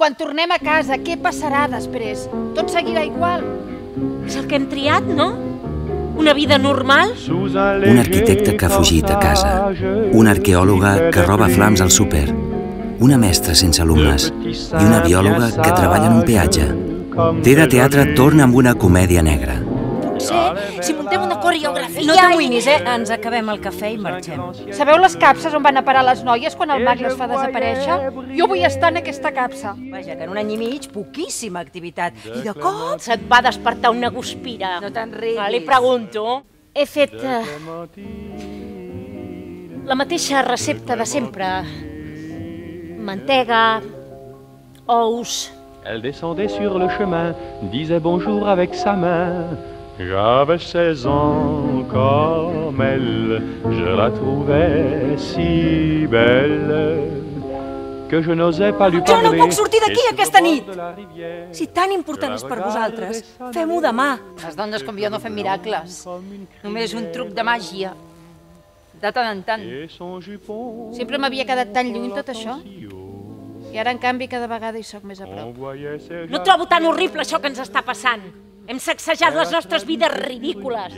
Quan tornem a casa, què passarà després? Tot seguirà igual? És el que hem triat, no? Una vida normal? Un arquitecte que ha fugit a casa, una arqueòloga que roba flams al súper, una mestra sense alumnes i una biòloga que treballa en un peatge. Té de teatre torna amb una comèdia negra. Potser, si muntem una coreografia... No t'amoïnis, ens acabem el cafè i marxem. Sabeu les capses on van a parar les noies quan el mag les fa desaparèixer? Jo vull estar en aquesta capsa. Vaja, que en un any i mig, poquíssima activitat. I de cop... Se't va despertar una guspira. No te'n riguis. Li pregunto. He fet... la mateixa recepta de sempre. Mantega, ous... Elle descendait sur le chemin, disait bonjour avec sa main. J'avais 16 ans comme elle, je la trouvais si belle que je n'osais pas lui parler. Jo no puc sortir d'aquí aquesta nit! Si tan important és per vosaltres, fem-ho demà. Les dones com jo no fem miracles. Només un truc de màgia. De tant en tant. Sempre m'havia quedat tan lluny tot això. I ara, en canvi, cada vegada hi soc més a prop. No trobo tan horrible això que ens està passant. Hem sacsejat les nostres vides ridícules.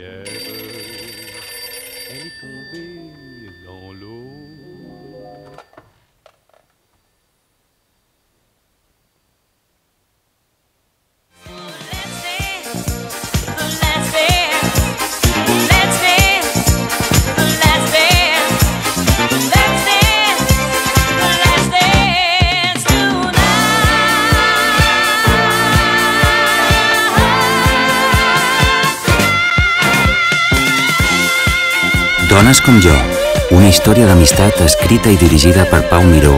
Dones com jo, una història d'amistat escrita i dirigida per Pau Miró